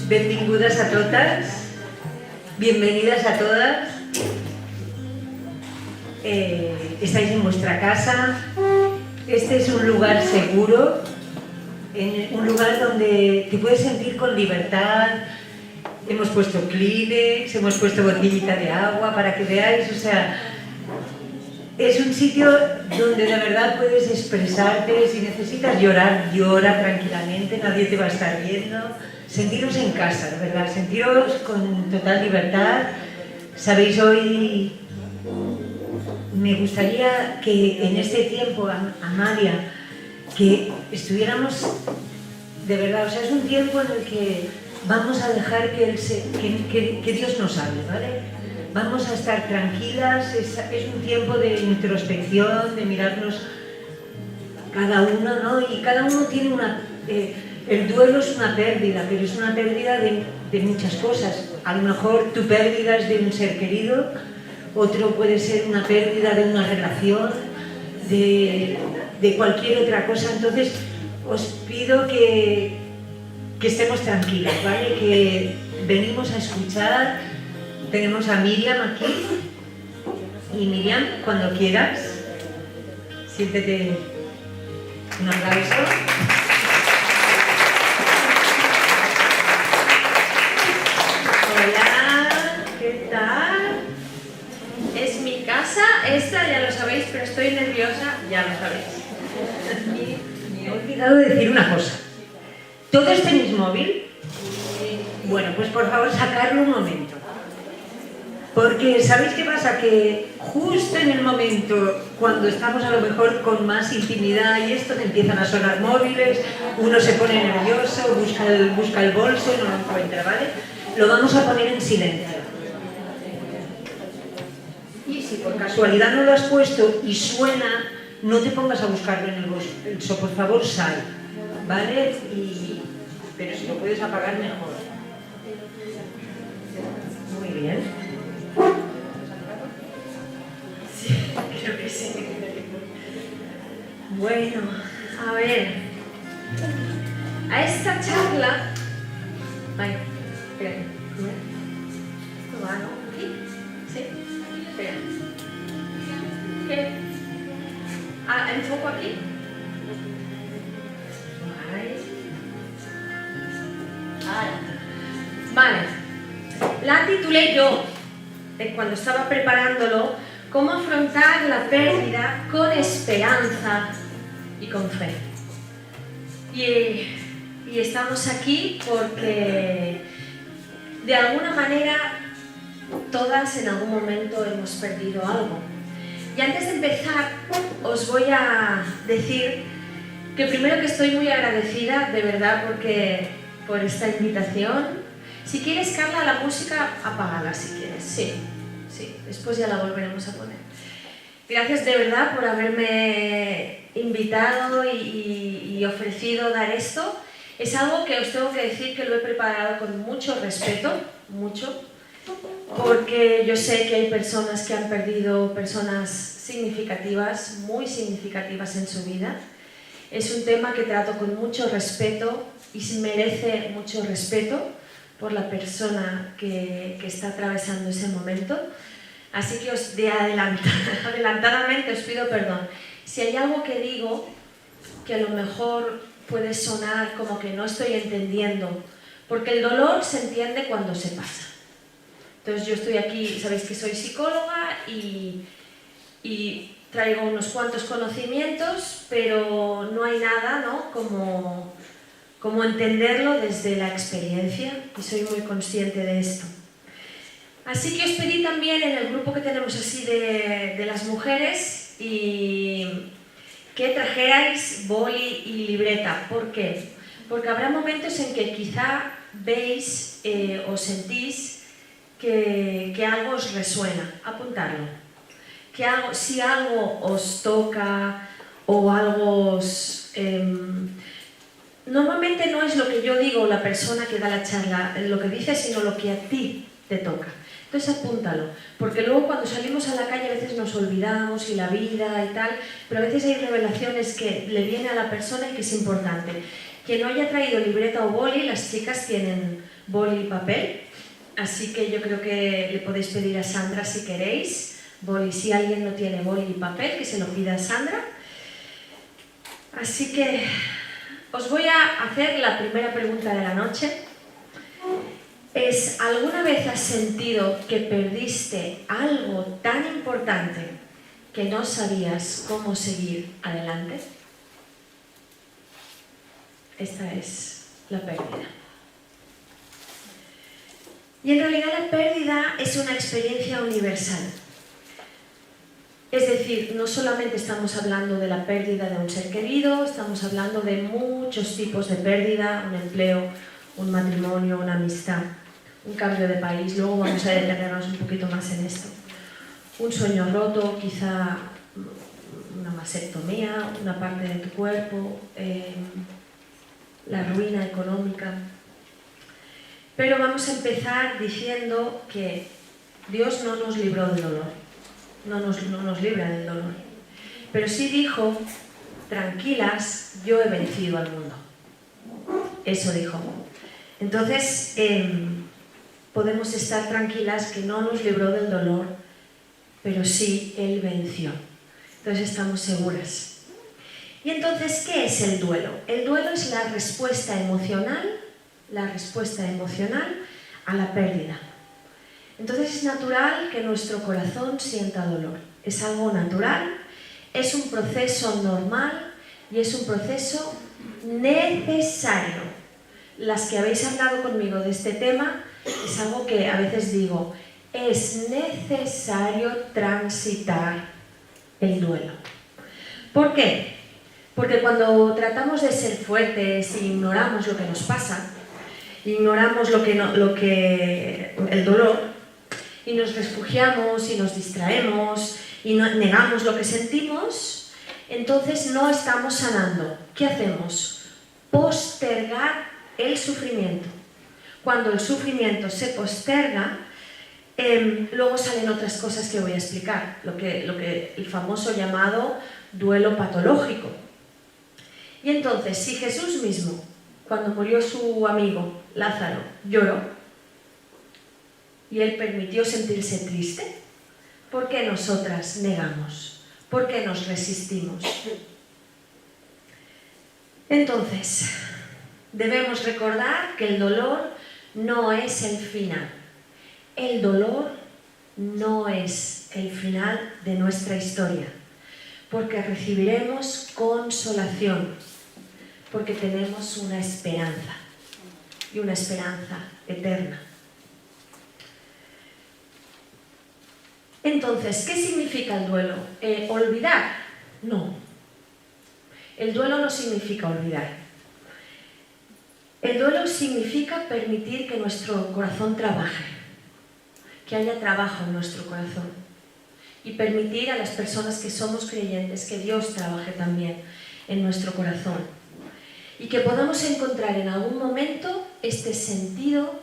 Benvingudes a totes, bienvenidas a todas. Estáis en vuestra casa. Este es un lugar seguro, un lugar donde te puedes sentir con libertad. Hemos puesto Kleenex, hemos puesto botellita de agua para que veáis, o sea, es un sitio donde de verdad puedes expresarte. Si necesitas llorar, llora tranquilamente, nadie te va a estar viendo. Sentiros en casa, de verdad, sentiros con total libertad. Sabéis, hoy me gustaría que en este tiempo, Amalia, que estuviéramos, de verdad, o sea, es un tiempo en el que vamos a dejar que Dios nos hable, ¿vale? Vamos a estar tranquilas, es un tiempo de introspección, de mirarnos cada uno, ¿no? Y cada uno tiene una... el duelo es una pérdida, pero es una pérdida de muchas cosas. A lo mejor tu pérdida es de un ser querido, otro puede ser una pérdida de una relación, de cualquier otra cosa. Entonces, os pido que estemos tranquilas, ¿vale? Que venimos a escuchar. Tenemos a Miriam aquí. Y Miriam, cuando quieras, siéntete. Un aplauso. Hola, ¿qué tal? Es mi casa, esta ya lo sabéis, pero estoy nerviosa, ya lo sabéis. Me he olvidado de decir una cosa. ¿Todos tenéis móvil? Bueno, pues por favor sacarlo un momento. Porque ¿sabéis qué pasa? Que justo en el momento cuando estamos a lo mejor con más intimidad y esto, te empiezan a sonar móviles, uno se pone nervioso, busca el bolso y no lo encuentra, ¿vale? Lo vamos a poner en silencio. Y si por casualidad no lo has puesto y suena, no te pongas a buscarlo en el bolso, por favor sal, ¿vale? Pero si lo puedes apagar, mejor. Muy bien. Sí, creo que sí. Bueno, a ver. A esta charla... Ay, espera. ¿Esto va, no? ¿Aquí? ¿Sí? Espera. ¿Qué? Ah, ¿enfoco aquí? Vale. La titulé yo, cuando estaba preparándolo, cómo afrontar la pérdida con esperanza y con fe. Y estamos aquí porque de alguna manera todas en algún momento hemos perdido algo. Y antes de empezar os voy a decir que primero que estoy muy agradecida, de verdad, por esta invitación. Si quieres, Carla, la música, apágala si quieres. Sí, después ya la volveremos a poner. Gracias de verdad por haberme invitado y ofrecido dar esto. Es algo que os tengo que decir que lo he preparado con mucho respeto, mucho, porque yo sé que hay personas que han perdido personas significativas, muy significativas en su vida. Es un tema que trato con mucho respeto y merece mucho respeto por la persona que está atravesando ese momento. Así que adelantadamente os pido perdón. Si hay algo que digo que a lo mejor puede sonar como que no estoy entendiendo, porque el dolor se entiende cuando se pasa. Entonces yo estoy aquí, sabéis que soy psicóloga y traigo unos cuantos conocimientos, pero no hay nada, ¿no?, como entenderlo desde la experiencia, y soy muy consciente de esto. Así que os pedí también en el grupo que tenemos así de las mujeres y que trajerais boli y libreta. ¿Por qué? Porque habrá momentos en que quizá veis o sentís que algo os resuena. Apuntarlo. Si algo os toca o algo os... normalmente no es lo que yo digo, la persona que da la charla, lo que dice, sino lo que a ti te toca. Entonces apúntalo, porque luego cuando salimos a la calle a veces nos olvidamos y la vida y tal, pero a veces hay revelaciones que le viene a la persona y que es importante. Quien no haya traído libreta o boli, las chicas tienen boli y papel, así que yo creo que le podéis pedir a Sandra si queréis boli. Si alguien no tiene boli y papel, que se lo pida a Sandra. Así que os voy a hacer la primera pregunta de la noche. ¿Alguna vez has sentido que perdiste algo tan importante que no sabías cómo seguir adelante? Esta es la pérdida. Y en realidad la pérdida es una experiencia universal. Es decir, no solamente estamos hablando de la pérdida de un ser querido, estamos hablando de muchos tipos de pérdida, un empleo, un matrimonio, una amistad, un cambio de país. Luego vamos a detenernos un poquito más en esto. Un sueño roto, quizá una mastectomía, una parte de tu cuerpo, la ruina económica. Pero vamos a empezar diciendo que Dios no nos libró del dolor, no nos libra del dolor. Pero sí dijo, tranquilas, yo he vencido al mundo. Eso dijo. Entonces, podemos estar tranquilas que no nos libró del dolor, pero sí Él venció. Entonces estamos seguras. Y entonces, ¿qué es el duelo? El duelo es la respuesta emocional a la pérdida. Entonces es natural que nuestro corazón sienta dolor. Es algo natural, es un proceso normal y es un proceso necesario. Las que habéis hablado conmigo de este tema, es algo que a veces digo, es necesario transitar el duelo. ¿Por qué? Porque cuando tratamos de ser fuertes e ignoramos lo que nos pasa, ignoramos el dolor, y nos refugiamos y nos distraemos y negamos lo que sentimos, entonces no estamos sanando. ¿Qué hacemos? Postergar el sufrimiento. Cuando el sufrimiento se posterga, luego salen otras cosas que voy a explicar, lo que el famoso llamado duelo patológico. Y entonces, si Jesús mismo, cuando murió su amigo Lázaro, lloró y él permitió sentirse triste, ¿por qué nosotras negamos? ¿Por qué nos resistimos? Entonces, debemos recordar que el dolor no es el final. El dolor no es el final de nuestra historia, porque recibiremos consolación, porque tenemos una esperanza, y una esperanza eterna. Entonces, ¿qué significa el duelo? ¿Olvidar? No. El duelo no significa olvidar. El duelo significa permitir que nuestro corazón trabaje, que haya trabajo en nuestro corazón, y permitir a las personas que somos creyentes que Dios trabaje también en nuestro corazón, y que podamos encontrar en algún momento este sentido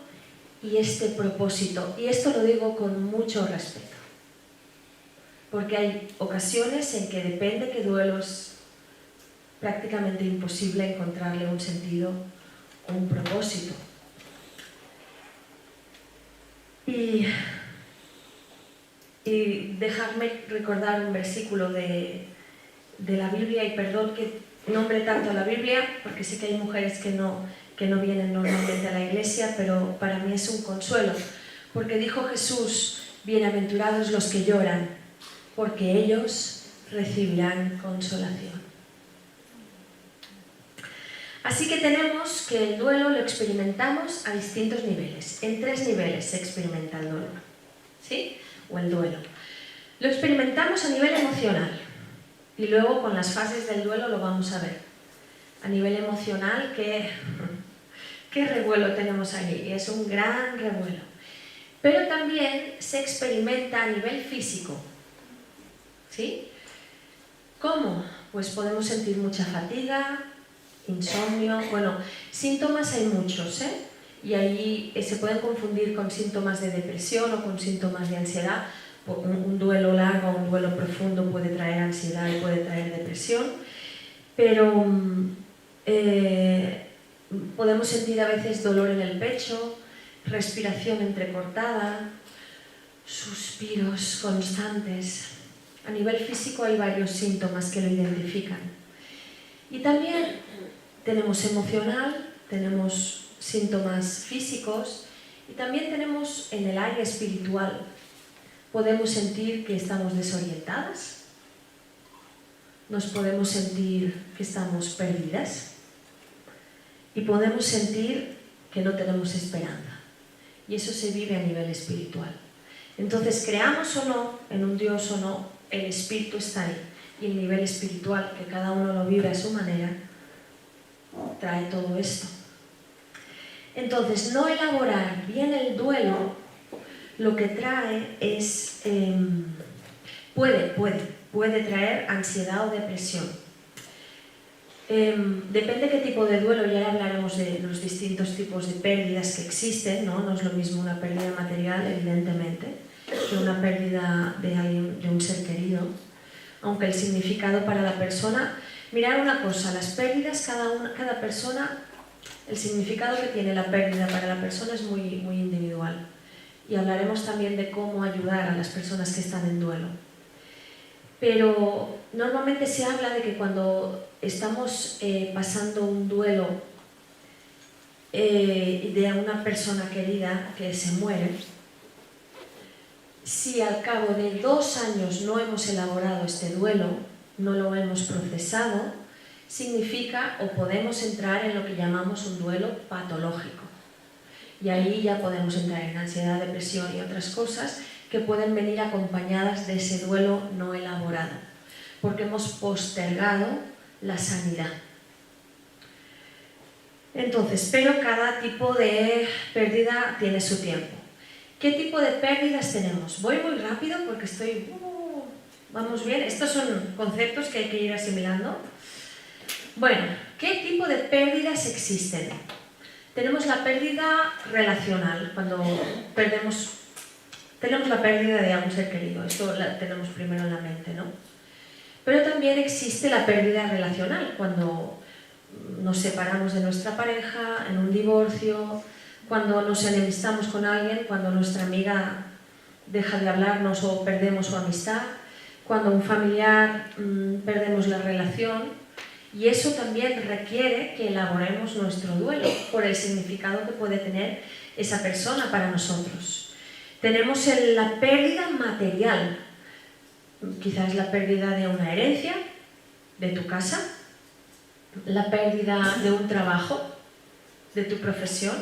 y este propósito. Y esto lo digo con mucho respeto, porque hay ocasiones en que depende que duelo es prácticamente imposible encontrarle un sentido o un propósito. Y dejadme recordar un versículo de la Biblia, y perdón que nombre tanto a la Biblia, porque sé que hay mujeres que no vienen normalmente a la iglesia, pero para mí es un consuelo, porque dijo Jesús, bienaventurados los que lloran, porque ellos recibirán consolación. Así que tenemos que el duelo lo experimentamos a distintos niveles. En 3 niveles se experimenta el duelo, ¿sí? O el duelo. Lo experimentamos a nivel emocional, y luego con las fases del duelo lo vamos a ver. A nivel emocional, ¿qué revuelo tenemos allí? Es un gran revuelo. Pero también se experimenta a nivel físico, ¿sí? ¿Cómo? Pues podemos sentir mucha fatiga, insomnio, bueno, síntomas hay muchos, y ahí se pueden confundir con síntomas de depresión o con síntomas de ansiedad. Un duelo largo o un duelo profundo puede traer ansiedad y puede traer depresión, pero podemos sentir a veces dolor en el pecho, respiración entrecortada, suspiros constantes. A nivel físico hay varios síntomas que lo identifican. Y también tenemos emocional, tenemos síntomas físicos y también tenemos en el área espiritual. Podemos sentir que estamos desorientadas, nos podemos sentir que estamos perdidas y podemos sentir que no tenemos esperanza. Y eso se vive a nivel espiritual. Entonces, creamos o no en un Dios o no, el espíritu está ahí. Y el nivel espiritual, que cada uno lo vive a su manera, trae todo esto. Entonces, no elaborar bien el duelo, lo que trae es, puede traer ansiedad o depresión. Depende qué tipo de duelo, ya hablaremos de los distintos tipos de pérdidas que existen, ¿no? No es lo mismo una pérdida material, evidentemente, que una pérdida de un ser querido, aunque el significado para la persona, mirad una cosa, las pérdidas, cada persona, el significado que tiene la pérdida para la persona es muy, muy individual, y hablaremos también de cómo ayudar a las personas que están en duelo. Pero normalmente se habla de que cuando estamos pasando un duelo de una persona querida que se muere, si al cabo de 2 años no hemos elaborado este duelo, no lo hemos procesado, significa o podemos entrar en lo que llamamos un duelo patológico. Y ahí ya podemos entrar en ansiedad, depresión y otras cosas que pueden venir acompañadas de ese duelo no elaborado, porque hemos postergado la sanidad. Entonces, pero cada tipo de pérdida tiene su tiempo. ¿Qué tipo de pérdidas tenemos? Voy muy rápido porque vamos bien. Estos son conceptos que hay que ir asimilando. Bueno, ¿qué tipo de pérdidas existen? Tenemos la pérdida relacional, cuando tenemos la pérdida de algún ser querido. Esto la tenemos primero en la mente, ¿no? Pero también existe la pérdida relacional, cuando nos separamos de nuestra pareja, en un divorcio, cuando nos enemistamos con alguien, cuando nuestra amiga deja de hablarnos o perdemos su amistad, cuando un familiar perdemos la relación, y eso también requiere que elaboremos nuestro duelo por el significado que puede tener esa persona para nosotros. Tenemos la pérdida material, quizás la pérdida de una herencia, de tu casa, la pérdida de un trabajo, de tu profesión.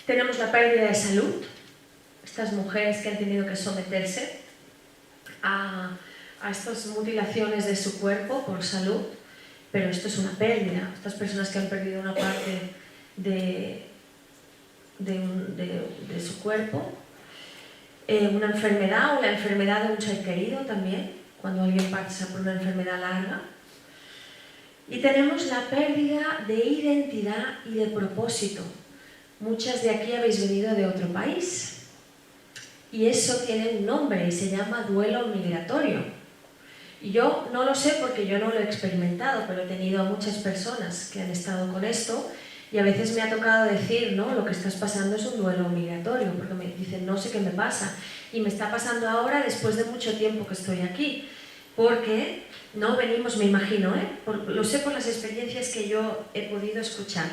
Tenemos la pérdida de salud, estas mujeres que han tenido que someterse a estas mutilaciones de su cuerpo por salud, pero esto es una pérdida. Estas personas que han perdido una parte de su cuerpo, una enfermedad o la enfermedad de un ser querido también, cuando alguien pasa por una enfermedad larga. Y tenemos la pérdida de identidad y de propósito. Muchas de aquí habéis venido de otro país y eso tiene un nombre y se llama duelo migratorio. Y yo no lo sé porque yo no lo he experimentado, pero he tenido a muchas personas que han estado con esto y a veces me ha tocado decir, ¿no? Lo que estás pasando es un duelo migratorio, porque me dicen, no sé qué me pasa. Y me está pasando ahora después de mucho tiempo que estoy aquí. Porque no venimos, me imagino, lo sé por las experiencias que yo he podido escuchar,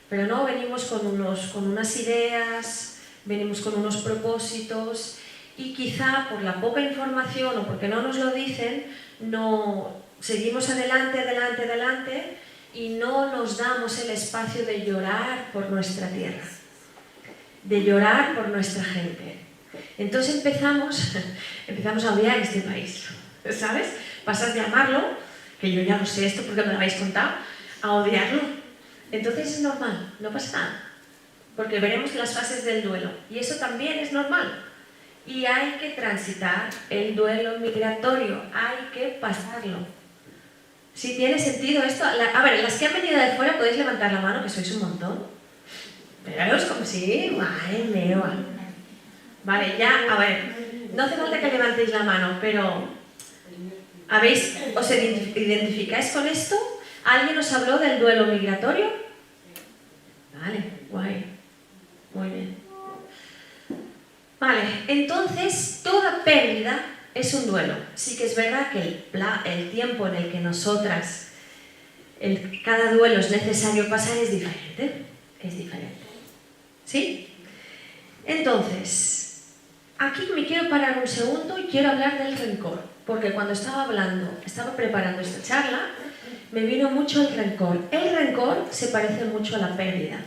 pero no venimos con unas ideas, venimos con unos propósitos y quizá por la poca información o porque no nos lo dicen, no seguimos adelante y no nos damos el espacio de llorar por nuestra tierra, de llorar por nuestra gente. Entonces empezamos a odiar este país. ¿Sabes? Pasas de amarlo, que yo ya no sé esto porque me lo habéis contado, a odiarlo. Entonces es normal, no pasa nada, porque veremos las fases del duelo y eso también es normal. Y hay que transitar el duelo migratorio, hay que pasarlo. Si tiene sentido esto, a ver, las que han venido de fuera podéis levantar la mano, que sois un montón. Veros como si, madre mía. Vale, ya, a ver, no hace falta que levantéis la mano, pero ¿os identificáis con esto? ¿Alguien os habló del duelo migratorio? Vale, guay. Muy bien. Vale, entonces toda pérdida es un duelo. Sí que es verdad que el tiempo en el que nosotras, cada duelo es necesario pasar es diferente. Es diferente. ¿Sí? Entonces, aquí me quiero parar un segundo y quiero hablar del rencor. Porque cuando estaba preparando esta charla, me vino mucho el rencor. El rencor se parece mucho a la pérdida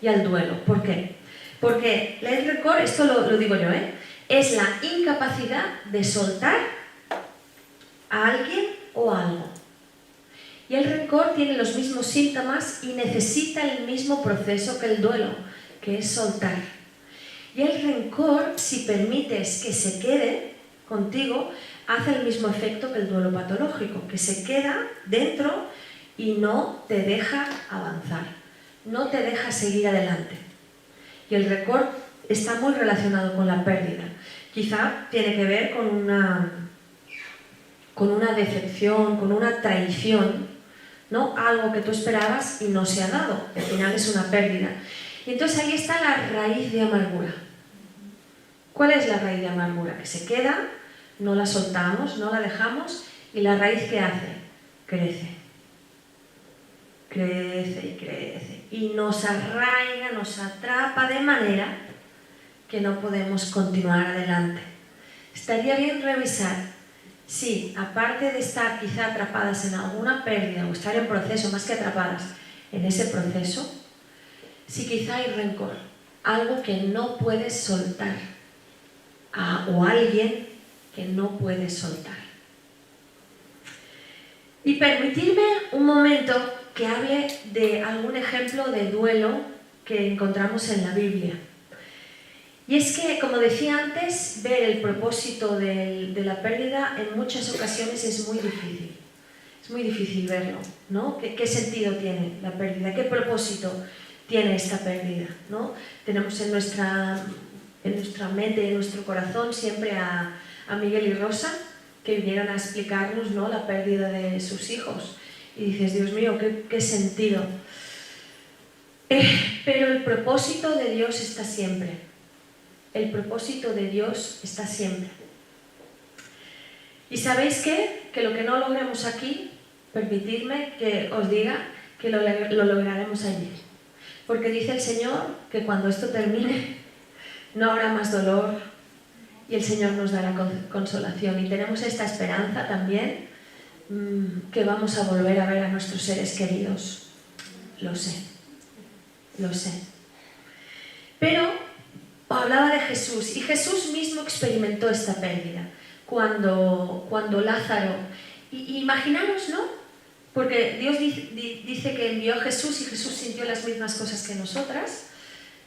y al duelo. ¿Por qué? Porque el rencor, esto lo digo yo, es la incapacidad de soltar a alguien o algo. Y el rencor tiene los mismos síntomas y necesita el mismo proceso que el duelo, que es soltar. Y el rencor, si permites que se quede contigo, hace el mismo efecto que el duelo patológico, que se queda dentro y no te deja avanzar, no te deja seguir adelante. Y el rencor está muy relacionado con la pérdida. Quizá tiene que ver con una decepción, con una traición, ¿no? Algo que tú esperabas y no se ha dado. Al final es una pérdida. Y entonces ahí está la raíz de amargura. ¿Cuál es la raíz de amargura? Que se queda, no la soltamos, no la dejamos, y la raíz ¿qué hace? Crece. Crece y crece. Y nos arraiga, nos atrapa de manera que no podemos continuar adelante. Estaría bien revisar si, aparte de estar quizá atrapadas en alguna pérdida o estar en proceso, más que atrapadas en ese proceso, si quizá hay rencor, algo que no puedes soltar, o alguien que no puedes soltar. Y permitirme un momento que hable de algún ejemplo de duelo que encontramos en la Biblia. Y es que, como decía antes, ver el propósito de la pérdida en muchas ocasiones es muy difícil. Es muy difícil verlo, ¿no? ¿Qué sentido tiene la pérdida? ¿Qué propósito tiene esta pérdida? ¿No? Tenemos en nuestra mente, en nuestro corazón, siempre a Miguel y Rosa, que vinieron a explicarnos, ¿no?, la pérdida de sus hijos. Y dices, Dios mío, ¿qué sentido? Pero el propósito de Dios está siempre. El propósito de Dios está siempre. ¿Y sabéis qué? Que lo que no logremos aquí, permitidme que os diga que lo lograremos allí. Porque dice el Señor que cuando esto termine no habrá más dolor y el Señor nos dará consolación. Y tenemos esta esperanza también, que vamos a volver a ver a nuestros seres queridos. Lo sé. Pero hablaba de Jesús, y Jesús mismo experimentó esta pérdida cuando Lázaro, y imaginaros, ¿no? Porque Dios dice que envió a Jesús y Jesús sintió las mismas cosas que nosotras,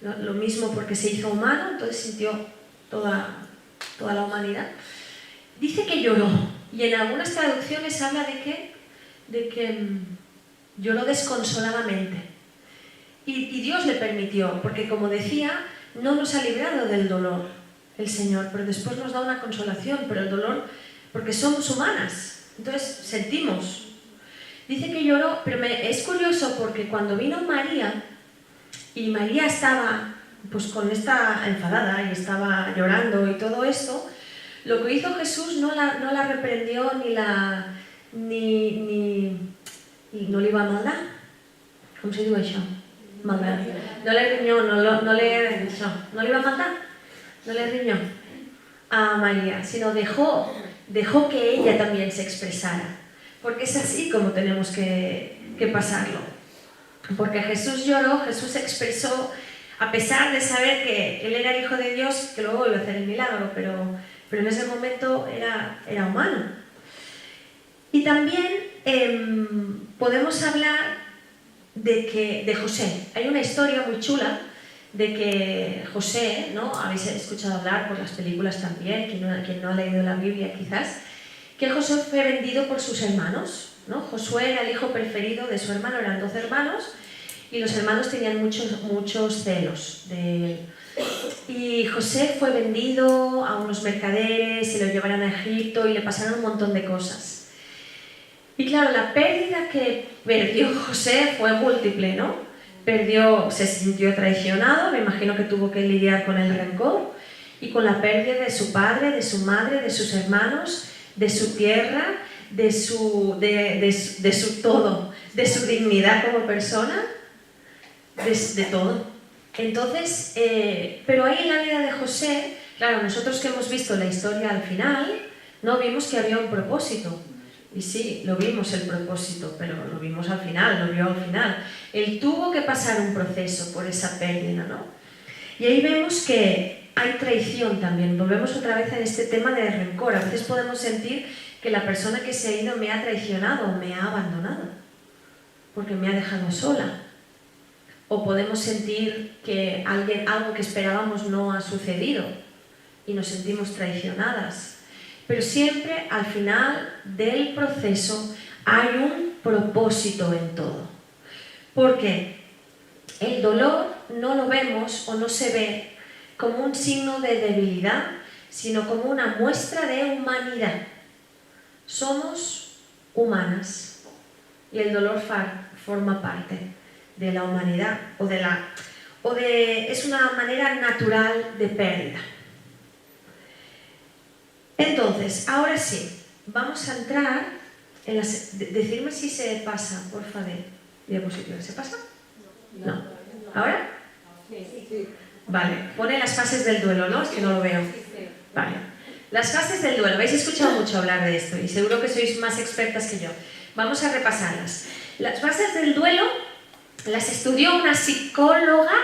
lo mismo porque se hizo humano, entonces sintió toda la humanidad. Dice que lloró, y en algunas traducciones habla de que lloró desconsoladamente. Y Dios le permitió, porque como decía, no nos ha librado del dolor el Señor, pero después nos da una consolación, pero el dolor, porque somos humanas, entonces sentimos. Dice que lloró, pero es curioso porque cuando vino María, y María estaba pues con esta enfadada y estaba llorando y todo esto, lo que hizo Jesús no la reprendió ni no le iba a maldar. ¿Cómo se dice eso? Maldad. No le riñó, no le iba a matar, no le riñó a María, sino dejó que ella también se expresara, porque es así como tenemos que pasarlo. Porque Jesús lloró, Jesús expresó, a pesar de saber que Él era el Hijo de Dios, que luego iba a hacer el milagro, pero en ese momento era humano. Y también podemos hablar de José. Hay una historia muy chula de que José, ¿no? Habéis escuchado hablar por las películas también, quien no ha leído la Biblia quizás, que José fue vendido por sus hermanos, ¿no? Josué era el hijo preferido de su hermano, eran 12 hermanos, y los hermanos tenían muchos celos de él. Y José fue vendido a unos mercaderes, se lo llevaron a Egipto y le pasaron un montón de cosas. Y claro, la pérdida que perdió José fue múltiple, ¿no? se sintió traicionado, me imagino que tuvo que lidiar con el rencor y con la pérdida de su padre, de su madre, de sus hermanos, de su tierra, de su todo, de su dignidad como persona, de todo. Entonces, pero ahí en la vida de José, claro, nosotros que hemos visto la historia al final, no vimos que había un propósito. Y sí, lo vimos el propósito, pero lo vimos al final, lo vio al final. Él tuvo que pasar un proceso por esa pérdida, ¿no? Y ahí vemos que hay traición también. Volvemos otra vez en este tema de rencor. A veces podemos sentir que la persona que se ha ido me ha traicionado, me ha abandonado, porque me ha dejado sola. O podemos sentir que algo que esperábamos no ha sucedido y nos sentimos traicionadas. Pero siempre al final del proceso hay un propósito en todo. Porque el dolor no lo vemos o no se ve como un signo de debilidad, sino como una muestra de humanidad. Somos humanas y el dolor forma parte de la humanidad es una manera natural de pérdida. Entonces, ahora sí, vamos a entrar en decirme si se pasa, por favor, diapositiva. ¿Se pasa? No. ¿Ahora? Sí. Vale, pone las fases del duelo, ¿no? Es que no lo veo. Vale. Las fases del duelo. Habéis escuchado mucho hablar de esto y seguro que sois más expertas que yo. Vamos a repasarlas. Las fases del duelo las estudió una psicóloga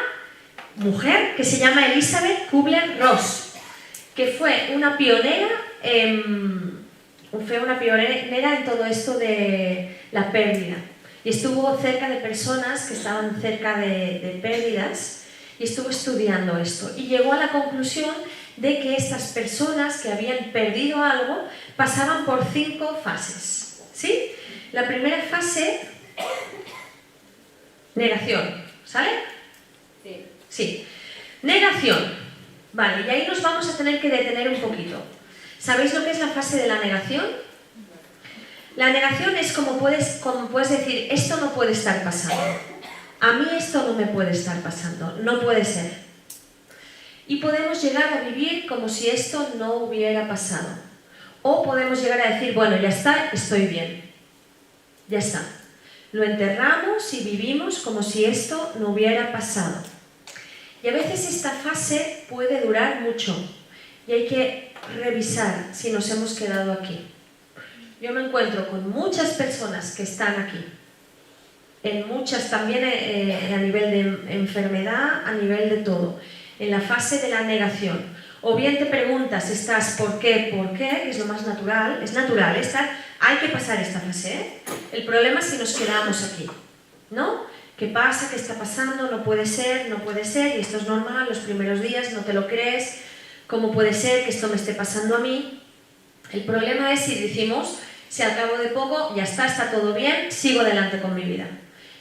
mujer que se llama Elizabeth Kubler-Ross, que fue una pionera en todo esto de la pérdida. Y estuvo cerca de personas que estaban cerca de pérdidas y estuvo estudiando esto. Y llegó a la conclusión de que estas personas que habían perdido algo pasaban por 5 fases. ¿Sí? La primera fase, negación. ¿Sale? Sí. Sí. Negación. Vale, y ahí nos vamos a tener que detener un poquito. ¿Sabéis lo que es la fase de la negación? La negación es como puedes decir, esto no puede estar pasando. A mí esto no me puede estar pasando, no puede ser. Y podemos llegar a vivir como si esto no hubiera pasado. O podemos llegar a decir, bueno, ya está, estoy bien. Ya está. Lo enterramos y vivimos como si esto no hubiera pasado. Y a veces esta fase puede durar mucho y hay que revisar si nos hemos quedado aquí. Yo me encuentro con muchas personas que están aquí, en muchas también a nivel de enfermedad, a nivel de todo, en la fase de la negación. O bien te preguntas, estás ¿por qué? Que es lo más natural, es natural, hay que pasar esta fase, ¿eh? El problema es si nos quedamos aquí, ¿no? ¿Qué pasa? ¿Qué está pasando? No puede ser, y esto es normal, los primeros días no te lo crees, ¿cómo puede ser que esto me esté pasando a mí? El problema es si decimos, si al cabo de poco ya está todo bien, sigo adelante con mi vida.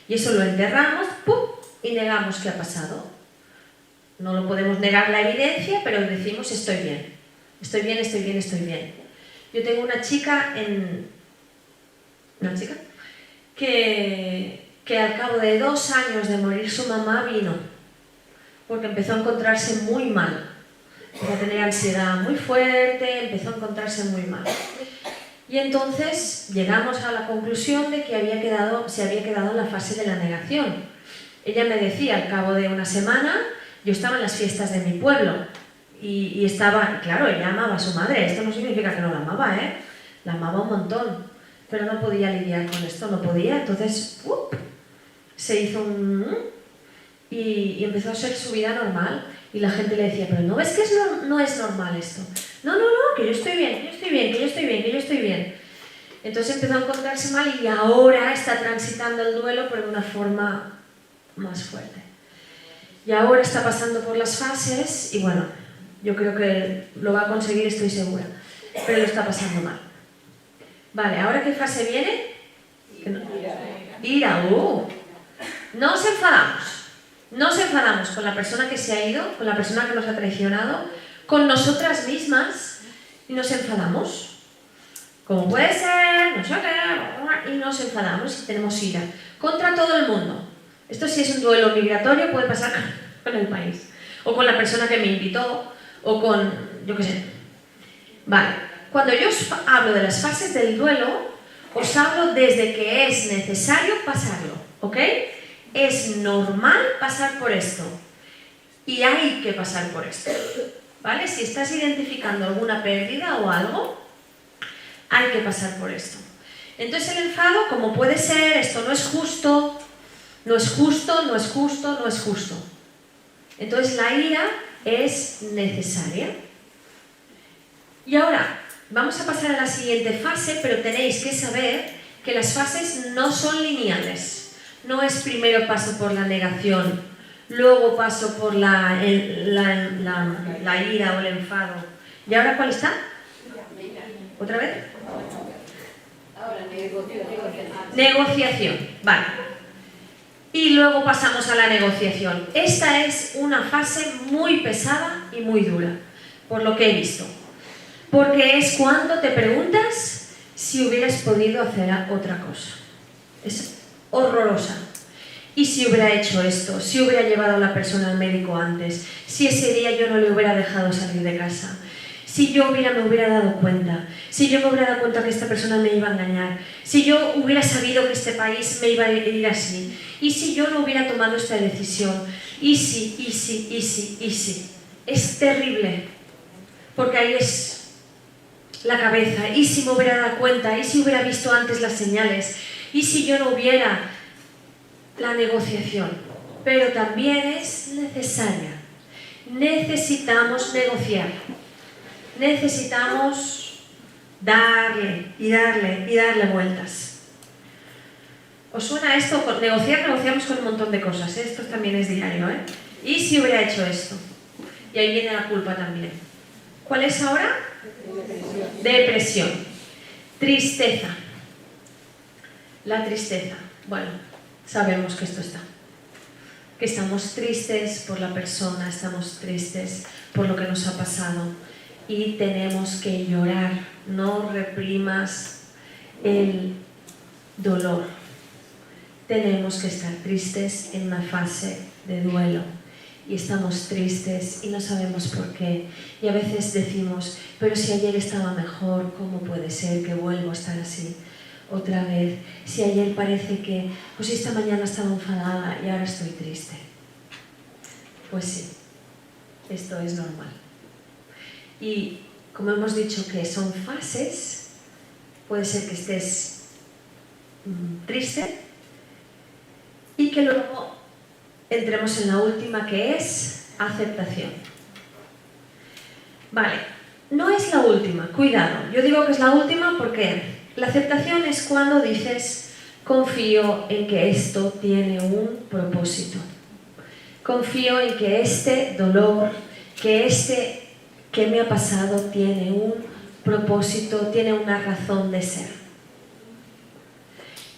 Y eso lo enterramos, ¡pum!, y negamos qué ha pasado. No lo podemos negar la evidencia, pero decimos estoy bien. Estoy bien, estoy bien, estoy bien. Yo tengo una chica que al cabo de 2 años de morir su mamá vino, porque empezó a encontrarse muy mal. Empezó a tener ansiedad muy fuerte, empezó a encontrarse muy mal. Y entonces llegamos a la conclusión de que se había quedado en la fase de la negación. Ella me decía, al cabo de una semana, yo estaba en las fiestas de mi pueblo y estaba, claro, ella amaba a su madre, esto no significa que no la amaba, la amaba un montón, pero no podía lidiar con esto, no podía, entonces se hizo y empezó a ser su vida normal y la gente le decía, pero ¿no ves que no es normal esto? No, que yo estoy bien. Entonces empezó a encontrarse mal y ahora está transitando el duelo pero de una forma más fuerte. Y ahora está pasando por las fases y bueno, yo creo que lo va a conseguir, estoy segura, pero lo está pasando mal. Vale, ¿ahora qué fase viene? Ira. No nos enfadamos con la persona que se ha ido, con la persona que nos ha traicionado, con nosotras mismas y nos enfadamos. ¿Cómo puede ser? No sé qué. Y nos enfadamos y tenemos ira contra todo el mundo. Esto si es un duelo migratorio puede pasar con el país, o con la persona que me invitó, o con, yo qué sé. Vale, cuando yo os hablo de las fases del duelo, os hablo desde que es necesario pasarlo, ¿ok? Es normal pasar por esto, y hay que pasar por esto, ¿vale? Si estás identificando alguna pérdida o algo, hay que pasar por esto. Entonces el enfado, como puede ser, esto no es justo, no es justo, no es justo, no es justo. Entonces la ira es necesaria. Y ahora, vamos a pasar a la siguiente fase, pero tenéis que saber que las fases no son lineales. No es primero paso por la negación, luego paso por la ira o el enfado. ¿Y ahora cuál está? ¿Otra vez? Ahora, Negociación, vale. Y luego pasamos a la negociación. Esta es una fase muy pesada y muy dura, por lo que he visto. Porque es cuando te preguntas si hubieras podido hacer otra cosa. Es horrorosa. ¿Y si hubiera hecho esto? ¿Si hubiera llevado a la persona al médico antes? ¿Si ese día yo no le hubiera dejado salir de casa? Si yo me hubiera dado cuenta, si yo me hubiera dado cuenta que esta persona me iba a engañar, si yo hubiera sabido que este país me iba a ir así, y si yo no hubiera tomado esta decisión, y si. Es terrible, porque ahí es la cabeza, y si me hubiera dado cuenta, y si hubiera visto antes las señales, y si yo no hubiera la negociación, pero también es necesaria. Necesitamos negociar. Necesitamos darle vueltas. ¿Os suena esto? Negociamos con un montón de cosas, ¿eh? Esto también es diario, ¿eh? ¿Y si hubiera hecho esto? Y ahí viene la culpa también. ¿Cuál es ahora? Depresión. Tristeza. La tristeza. Bueno, sabemos que esto está. Que estamos tristes por la persona, estamos tristes por lo que nos ha pasado. Y tenemos que llorar, no reprimas el dolor. Tenemos que estar tristes en una fase de duelo y estamos tristes y no sabemos por qué. Y a veces decimos, pero si ayer estaba mejor, ¿cómo puede ser que vuelva a estar así otra vez? Si ayer parece que, pues esta mañana estaba enfadada y ahora estoy triste. Pues sí, esto es normal. Y como hemos dicho que son fases, puede ser que estés triste y que luego entremos en la última, que es aceptación. Vale, no es la última, cuidado. Yo digo que es la última porque la aceptación es cuando dices confío en que esto tiene un propósito. Confío en que este dolor, que me ha pasado tiene un propósito, tiene una razón de ser.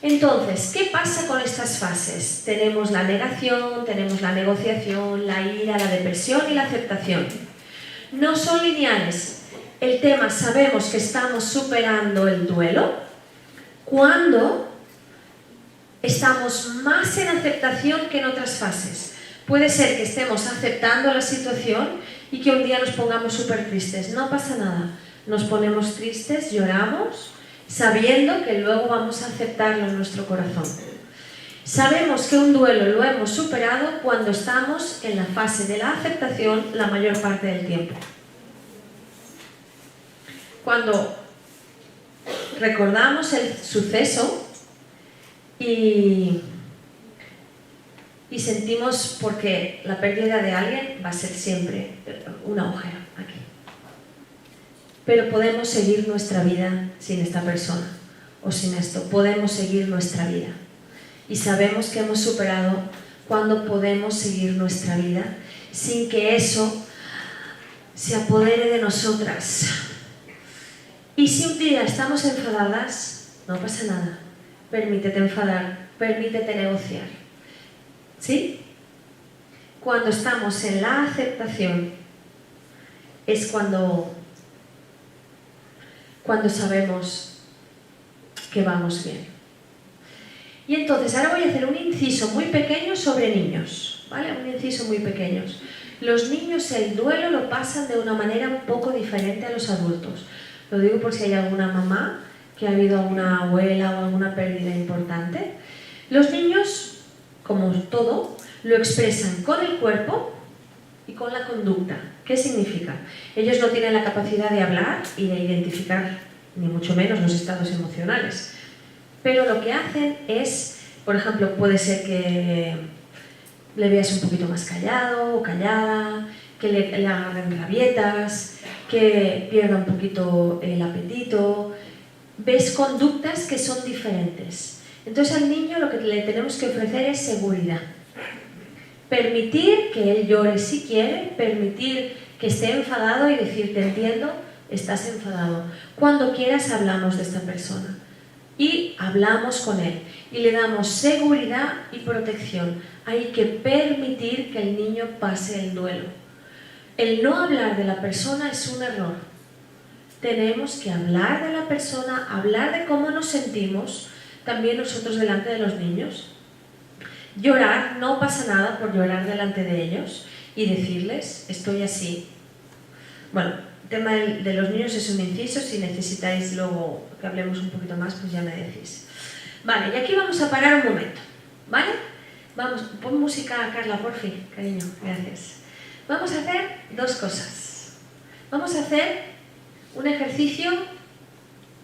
Entonces, ¿qué pasa con estas fases? Tenemos la negación, tenemos la negociación, la ira, la depresión y la aceptación. No son lineales. El tema, sabemos que estamos superando el duelo cuando estamos más en aceptación que en otras fases. Puede ser que estemos aceptando la situación y que un día nos pongamos súper tristes. No pasa nada. Nos ponemos tristes, lloramos, sabiendo que luego vamos a aceptarlo en nuestro corazón. Sabemos que un duelo lo hemos superado cuando estamos en la fase de la aceptación la mayor parte del tiempo. Cuando recordamos el suceso y sentimos, porque la pérdida de alguien va a ser siempre un agujero aquí. Pero podemos seguir nuestra vida sin esta persona o sin esto. Podemos seguir nuestra vida. Y sabemos que hemos superado cuando podemos seguir nuestra vida sin que eso se apodere de nosotras. Y si un día estamos enfadadas, no pasa nada. Permítete enfadar, permítete negociar. ¿Sí? Cuando estamos en la aceptación es cuando sabemos que vamos bien. Y entonces ahora voy a hacer un inciso muy pequeño sobre niños, ¿vale? Un inciso muy pequeño. Los niños el duelo lo pasan de una manera un poco diferente a los adultos. Lo digo por si hay alguna mamá que ha habido alguna abuela o alguna pérdida importante. Los niños, como todo, lo expresan con el cuerpo y con la conducta. ¿Qué significa? Ellos no tienen la capacidad de hablar y de identificar, ni mucho menos, los estados emocionales. Pero lo que hacen es, por ejemplo, puede ser que le veas un poquito más callado o callada, que le agarren rabietas, que pierda un poquito el apetito. Ves conductas que son diferentes. Entonces al niño lo que le tenemos que ofrecer es seguridad. Permitir que él llore si quiere, permitir que esté enfadado y decir, te entiendo, estás enfadado. Cuando quieras hablamos de esta persona. Y hablamos con él y le damos seguridad y protección. Hay que permitir que el niño pase el duelo. El no hablar de la persona es un error. Tenemos que hablar de la persona, hablar de cómo nos sentimos, también nosotros delante de los niños. Llorar, no pasa nada por llorar delante de ellos y decirles, estoy así. Bueno, el tema de los niños es un inciso, si necesitáis luego que hablemos un poquito más, pues ya me decís. Vale, y aquí vamos a parar un momento, ¿vale? Vamos, pon música a Carla, por fin, cariño, gracias. Vamos a hacer dos cosas. Vamos a hacer un ejercicio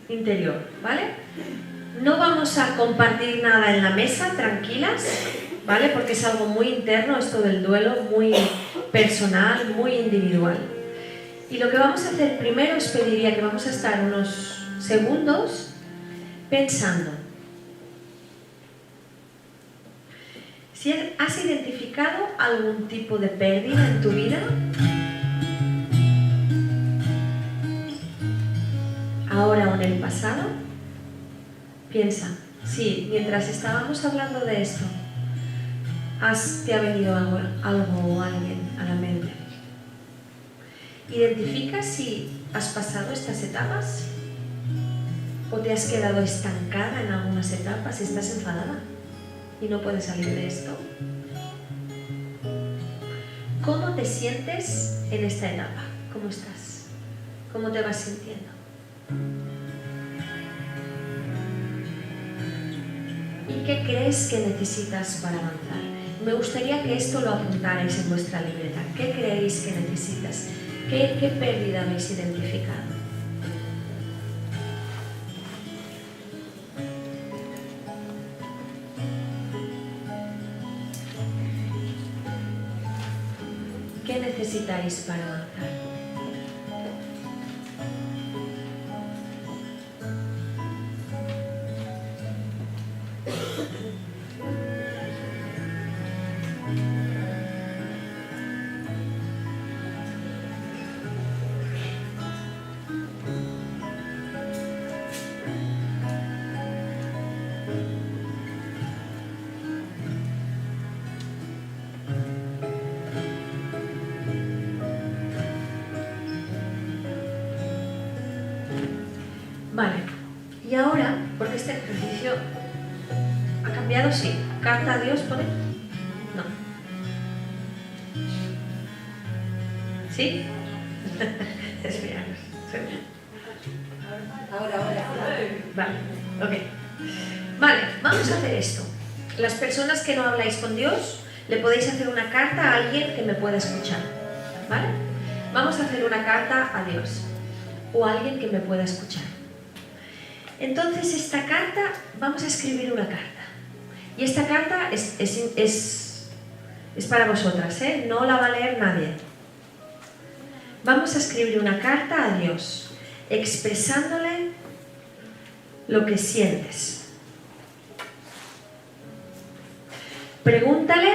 interior, ¿vale? No vamos a compartir nada en la mesa, tranquilas, ¿vale? Porque es algo muy interno, esto del duelo, muy personal, muy individual. Y lo que vamos a hacer primero os pediría que vamos a estar unos segundos pensando. Si has identificado algún tipo de pérdida en tu vida, ahora o en el pasado, piensa, sí, mientras estábamos hablando de esto, te ha venido algo o alguien a la mente. Identifica si has pasado estas etapas o te has quedado estancada en algunas etapas, estás enfadada y no puedes salir de esto. ¿Cómo te sientes en esta etapa? ¿Cómo estás? ¿Cómo te vas sintiendo? ¿Y qué crees que necesitas para avanzar? Me gustaría que esto lo apuntarais en vuestra libreta. ¿Qué creéis que necesitas? ¿Qué pérdida habéis identificado? ¿Qué necesitáis para avanzar? Vale, y ahora, porque este ejercicio ha cambiado, sí. ¿Carta a Dios pone? No. ¿Sí? Esperaros. Ahora. Vale, ok. Vale, vamos a hacer esto. Las personas que no habláis con Dios, le podéis hacer una carta a alguien que me pueda escuchar. ¿Vale? Vamos a hacer una carta a Dios o a alguien que me pueda escuchar. Entonces esta carta, vamos a escribir una carta. Y esta carta es para vosotras, ¿eh? No la va a leer nadie. Vamos a escribir una carta a Dios, expresándole lo que sientes. Pregúntale.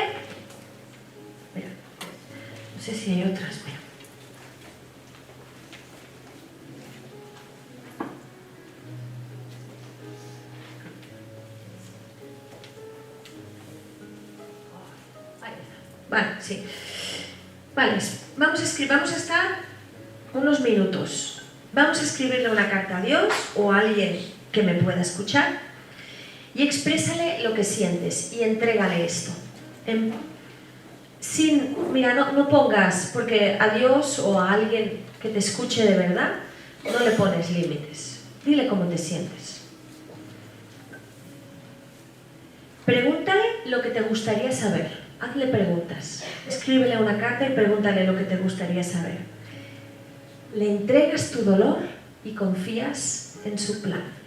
Espera, no sé si hay otras, espera. Vale, sí. Vale, vamos a estar unos minutos. Vamos a escribirle una carta a Dios o a alguien que me pueda escuchar. y exprésale lo que sientes y entrégale esto. Mira, no pongas, porque a Dios o a alguien que te escuche de verdad, no le pones límites. Dile cómo te sientes. Pregúntale lo que te gustaría saber. Hazle preguntas. Escríbele una carta y pregúntale lo que te gustaría saber. Le entregas tu dolor y confías en su plan.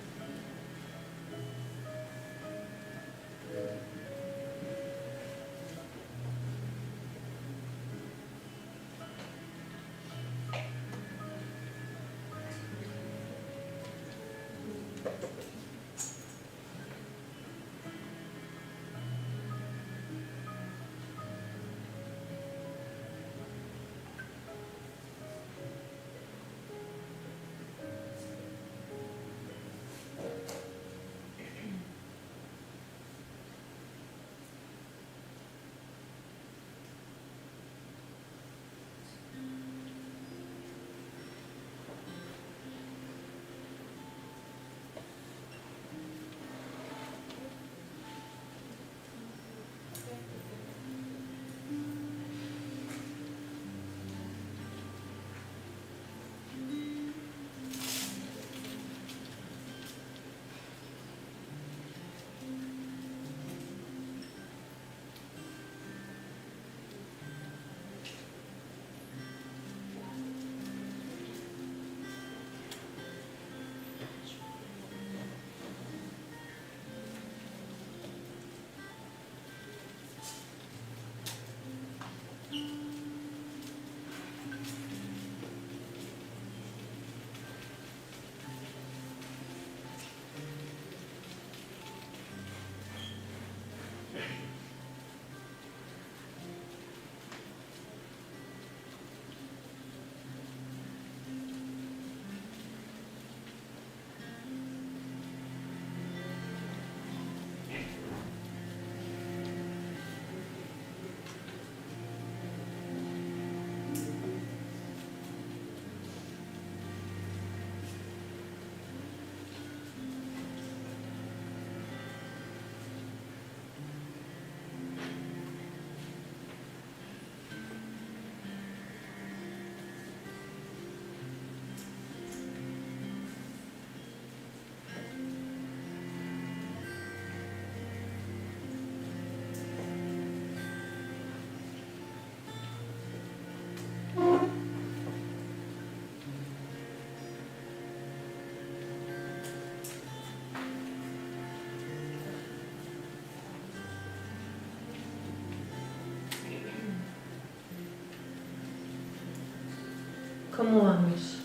¿Cómo vamos?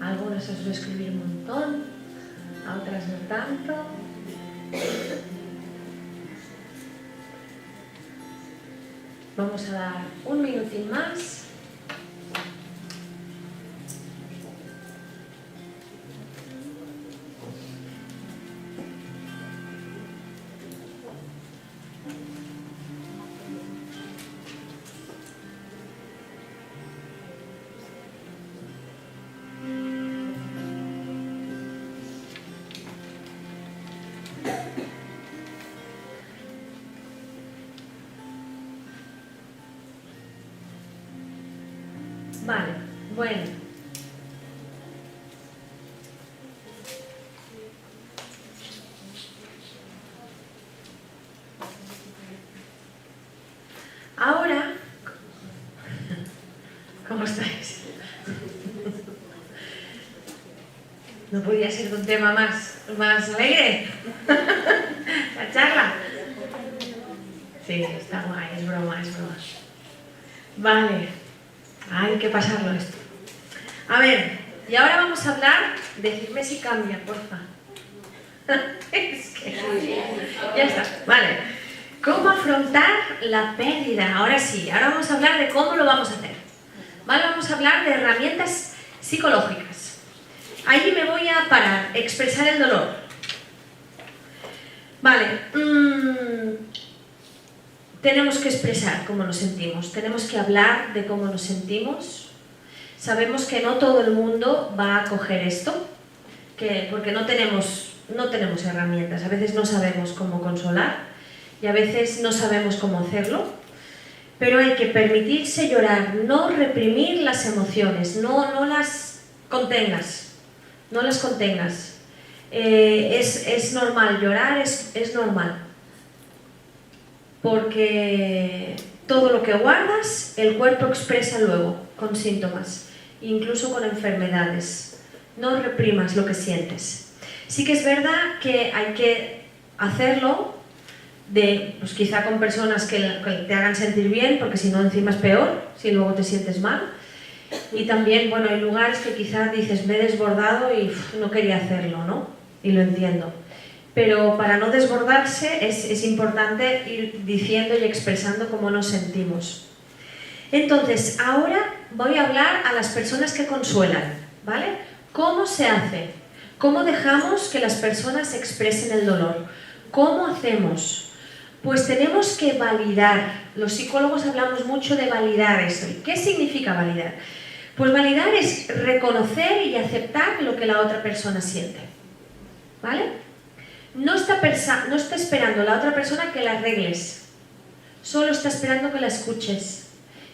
A algunas os voy a escribir un montón, a otras no tanto. Vamos a dar un minutín más. Vale, bueno. Ahora, ¿cómo estáis? ¿No podía ser un tema más alegre? ¿La charla? Sí, está guay, es broma, es broma. Vale. Hay que pasarlo esto. A ver, y ahora vamos a hablar, decidme si cambia, porfa. Es que... Ya está, vale. ¿Cómo afrontar la pérdida? Ahora sí, ahora vamos a hablar de cómo lo vamos a hacer. Vale, vamos a hablar de herramientas psicológicas. Ahí me voy a parar, expresar el dolor. Vale, tenemos que expresar cómo nos sentimos, tenemos que hablar de cómo nos sentimos. Sabemos que no todo el mundo va a coger esto, porque no tenemos no tenemos herramientas, a veces no sabemos cómo consolar y a veces no sabemos cómo hacerlo, pero hay que permitirse llorar, no reprimir las emociones, no las contengas, no las contengas. Es normal, llorar es normal, porque todo lo que guardas, el cuerpo expresa luego con síntomas, incluso con enfermedades. No reprimas lo que sientes. Sí que es verdad que hay que hacerlo pues quizá con personas que te hagan sentir bien, porque si no encima es peor, si luego te sientes mal. Y también, bueno, hay lugares que quizá dices, me he desbordado y no quería hacerlo, ¿no? Y lo entiendo. Pero para no desbordarse es importante ir diciendo y expresando cómo nos sentimos. Entonces, ahora voy a hablar a las personas que consuelan, ¿vale? ¿Cómo se hace? ¿Cómo dejamos que las personas expresen el dolor? ¿Cómo hacemos? Pues tenemos que validar. Los psicólogos hablamos mucho de validar eso. ¿Y qué significa validar? Pues validar es reconocer y aceptar lo que la otra persona siente, ¿vale? No está esperando la otra persona que la arregles, solo está esperando que la escuches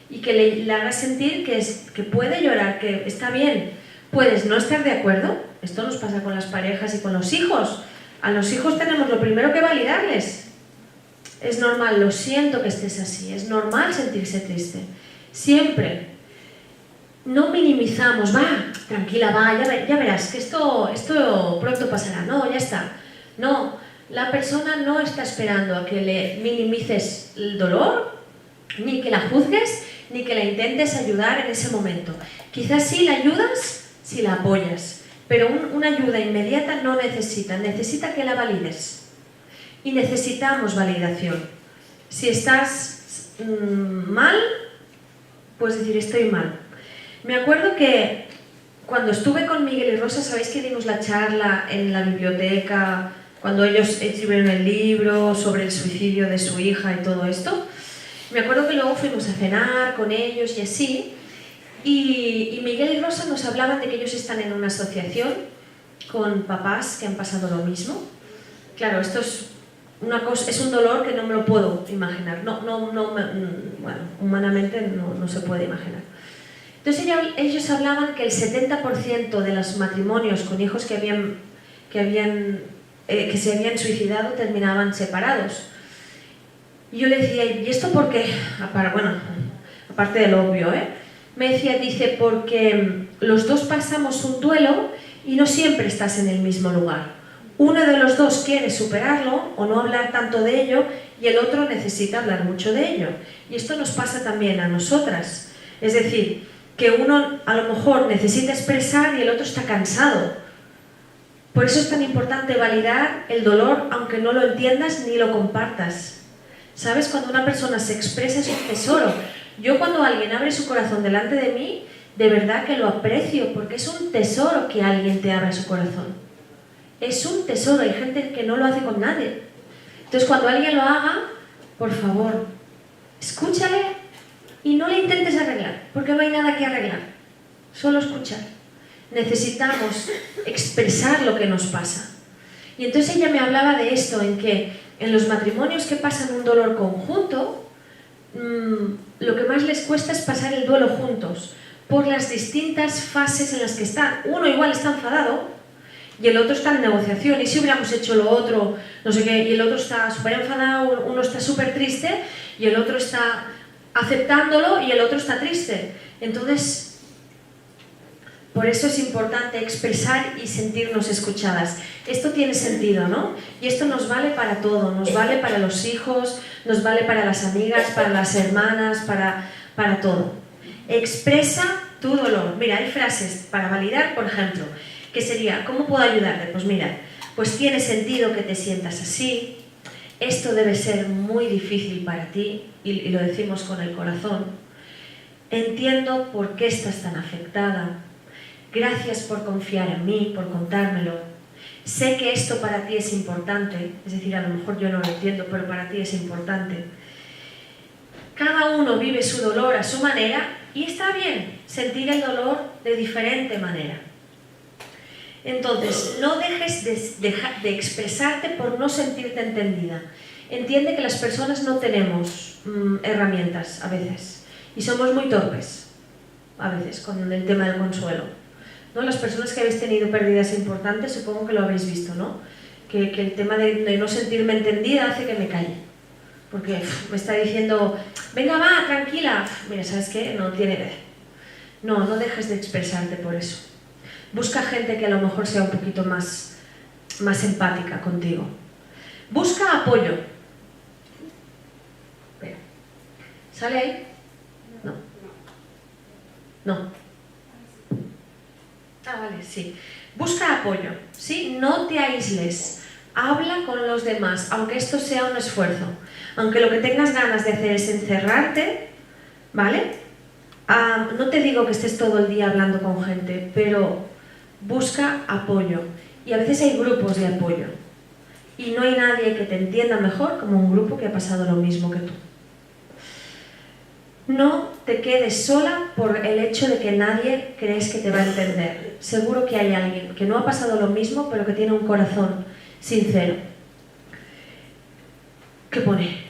y que le hagas sentir que puede llorar, que está bien. Puedes no estar de acuerdo, esto nos pasa con las parejas y con los hijos. A los hijos tenemos lo primero que validarles. Es normal, lo siento que estés así, es normal sentirse triste. Siempre. No minimizamos, va, tranquila, va, ya verás que esto pronto pasará. No, ya está. No, la persona no está esperando a que le minimices el dolor, ni que la juzgues, ni que la intentes ayudar en ese momento. Quizás sí la ayudas si la apoyas, pero una ayuda inmediata no necesita que la valides. Y necesitamos validación. Si estás mal, puedes decir estoy mal. Me acuerdo que cuando estuve con Miguel y Rosa, ¿sabéis que dimos la charla en la biblioteca cuando ellos escribieron el libro sobre el suicidio de su hija y todo esto? Me acuerdo que luego fuimos a cenar con ellos y así, y Miguel y Rosa nos hablaban de que ellos están en una asociación con papás que han pasado lo mismo. Claro, esto es un dolor que no me lo puedo imaginar, bueno, humanamente no se puede imaginar. Entonces ellos hablaban que el 70% de los matrimonios con hijos que se habían suicidado terminaban separados. Y yo le decía, ¿y esto por qué? Bueno, aparte de lo obvio, me decía, porque los dos pasamos un duelo y no siempre estás en el mismo lugar. Uno de los dos quiere superarlo o no hablar tanto de ello y el otro necesita hablar mucho de ello. Y esto nos pasa también a nosotras. Es decir, que uno a lo mejor necesita expresar y el otro está cansado. Por eso es tan importante validar el dolor aunque no lo entiendas ni lo compartas. ¿Sabes? Cuando una persona se expresa es un tesoro. Yo cuando alguien abre su corazón delante de mí, de verdad que lo aprecio porque es un tesoro que alguien te abra su corazón. Es un tesoro, hay gente que no lo hace con nadie. Entonces cuando alguien lo haga, por favor, escúchale y no le intentes arreglar, porque no hay nada que arreglar, solo escuchar. Necesitamos expresar lo que nos pasa. Y entonces ella me hablaba de esto, en que en los matrimonios que pasan un dolor conjunto, lo que más les cuesta es pasar el duelo juntos, por las distintas fases en las que están. Uno igual está enfadado, y el otro está en negociación, y si hubiéramos hecho lo otro, no sé qué, y el otro está súper enfadado, uno está súper triste, y el otro está aceptándolo, y el otro está triste. Entonces, por eso es importante expresar y sentirnos escuchadas. Esto tiene sentido, ¿no? Y esto nos vale para todo, nos vale para los hijos, nos vale para las amigas, para las hermanas, para todo. Expresa tu dolor. Mira, hay frases para validar, por ejemplo, que sería, ¿cómo puedo ayudarte? Pues mira, pues tiene sentido que te sientas así, esto debe ser muy difícil para ti, y lo decimos con el corazón. Entiendo por qué estás tan afectada, gracias por confiar en mí, por contármelo. Sé que esto para ti es importante, es decir, a lo mejor yo no lo entiendo, pero para ti es importante. Cada uno vive su dolor a su manera y está bien sentir el dolor de diferente manera. Entonces, no dejes de expresarte por no sentirte entendida. Entiende que las personas no tenemos herramientas a veces y somos muy torpes a veces con el tema del consuelo, ¿no? Las personas que habéis tenido pérdidas importantes supongo que lo habéis visto, ¿no? Que el tema de no sentirme entendida hace que me calle, porque me está diciendo, venga va, tranquila, mira, ¿sabes qué? No tiene que ver. No dejes de expresarte por eso. Busca gente que a lo mejor sea un poquito más empática contigo. Busca apoyo. Espera. ¿Sale ahí? No. Ah, vale, sí. Busca apoyo, ¿sí? No te aísles. Habla con los demás, aunque esto sea un esfuerzo. Aunque lo que tengas ganas de hacer es encerrarte, ¿vale? No te digo que estés todo el día hablando con gente, pero busca apoyo. Y a veces hay grupos de apoyo. Y no hay nadie que te entienda mejor como un grupo que ha pasado lo mismo que tú. No te quedes sola por el hecho de que nadie crees que te va a entender. Seguro que hay alguien que no ha pasado lo mismo, pero que tiene un corazón sincero. ¿Qué pone?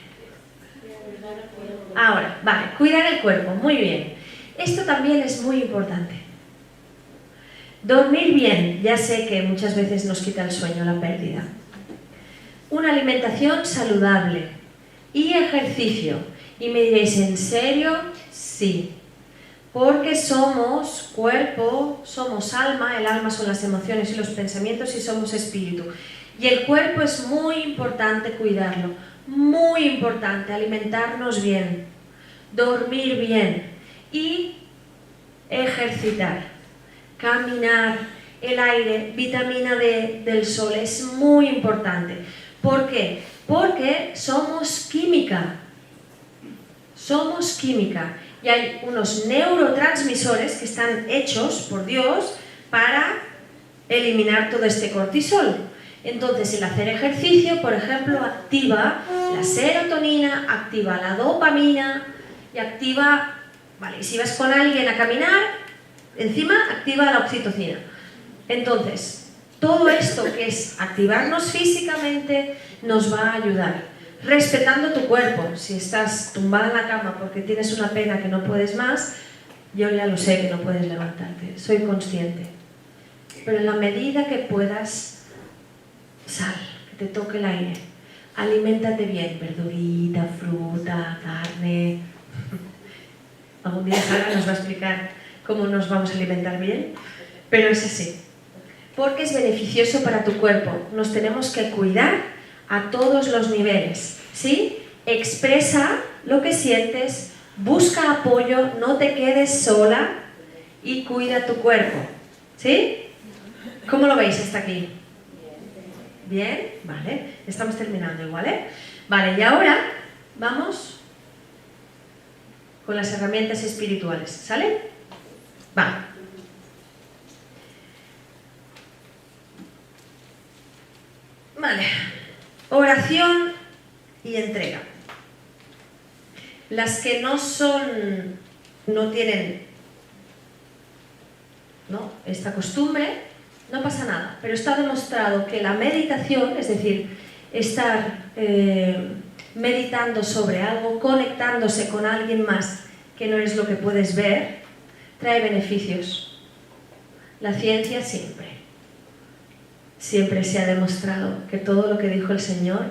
Ahora, vale, cuidar el cuerpo, muy bien. Esto también es muy importante. Dormir bien, ya sé que muchas veces nos quita el sueño la pérdida. Una alimentación saludable y ejercicio. Y me diréis, ¿en serio? Sí. Porque somos cuerpo, somos alma, el alma son las emociones y los pensamientos y somos espíritu. Y el cuerpo es muy importante cuidarlo, muy importante alimentarnos bien, dormir bien y ejercitar, caminar, el aire, vitamina D del sol es muy importante. ¿Por qué? Porque somos química. Somos química y hay unos neurotransmisores que están hechos por Dios para eliminar todo este cortisol. Entonces, el hacer ejercicio, por ejemplo, activa la serotonina, activa la dopamina y activa, vale, y si vas con alguien a caminar, encima activa la oxitocina. Entonces, todo esto que es activarnos físicamente nos va a ayudar. Respetando tu cuerpo. Si estás tumbada en la cama porque tienes una pena que no puedes más, yo ya lo sé que no puedes levantarte, soy consciente. Pero en la medida que puedas, sal, que te toque el aire, aliméntate bien, verdurita, fruta, carne. Algún día Sara nos va a explicar cómo nos vamos a alimentar bien, pero es así. Porque es beneficioso para tu cuerpo, nos tenemos que cuidar a todos los niveles, ¿sí? Expresa lo que sientes, busca apoyo, no te quedes sola y cuida tu cuerpo, ¿sí? ¿Cómo lo veis hasta aquí? ¿Bien? Vale, estamos terminando igual, ¿eh? Vale, y ahora vamos con las herramientas espirituales, ¿sale? Vale. Vale. Oración y entrega. Las que no tienen esta costumbre, no pasa nada, pero está demostrado que la meditación, es decir, estar meditando sobre algo, conectándose con alguien más que no es lo que puedes ver, trae beneficios. La ciencia siempre se ha demostrado que todo lo que dijo el Señor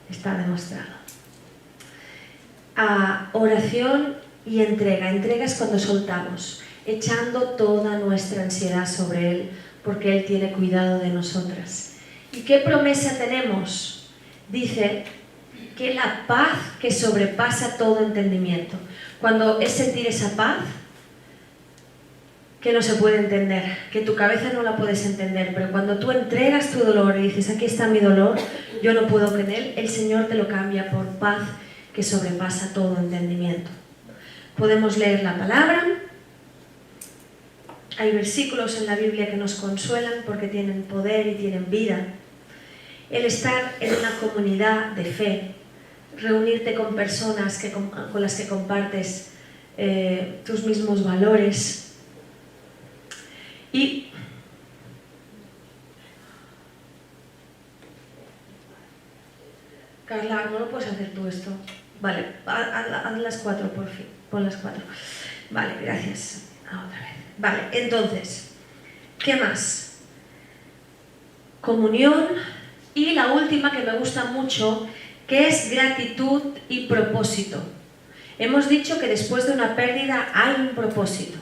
está demostrado. Oración y entrega. Entrega es cuando soltamos, echando toda nuestra ansiedad sobre Él, porque Él tiene cuidado de nosotras. ¿Y qué promesa tenemos? Dice que la paz que sobrepasa todo entendimiento. Cuando es sentir esa paz que no se puede entender, que tu cabeza no la puedes entender, pero cuando tú entregas tu dolor y dices, aquí está mi dolor, yo no puedo con él, el Señor te lo cambia por paz que sobrepasa todo entendimiento. Podemos leer la palabra, hay versículos en la Biblia que nos consuelan porque tienen poder y tienen vida. El estar en una comunidad de fe, reunirte con personas con las que compartes tus mismos valores. Y Carla, ¿no lo puedes hacer tú esto? Vale, haz las 4 por fin. Pon las 4. Vale, gracias. Otra vez. Vale, entonces, ¿qué más? Comunión y la última que me gusta mucho, que es gratitud y propósito. Hemos dicho que después de una pérdida hay un propósito.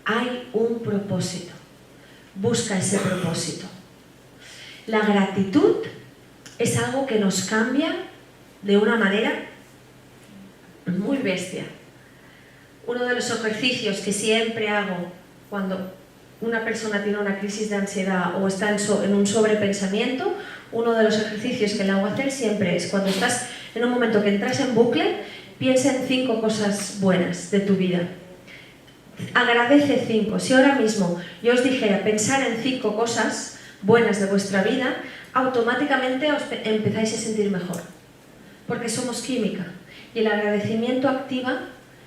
Hay un propósito. Busca ese propósito. La gratitud es algo que nos cambia de una manera muy bestia. Uno de los ejercicios que siempre hago cuando una persona tiene una crisis de ansiedad o está en un sobrepensamiento, uno de los ejercicios que le hago hacer siempre es cuando estás en un momento que entras en bucle, piensa en 5 cosas buenas de tu vida. Agradece 5. Si ahora mismo yo os dijera pensar en 5 cosas buenas de vuestra vida, automáticamente os empezáis a sentir mejor. Porque somos química. Y el agradecimiento activa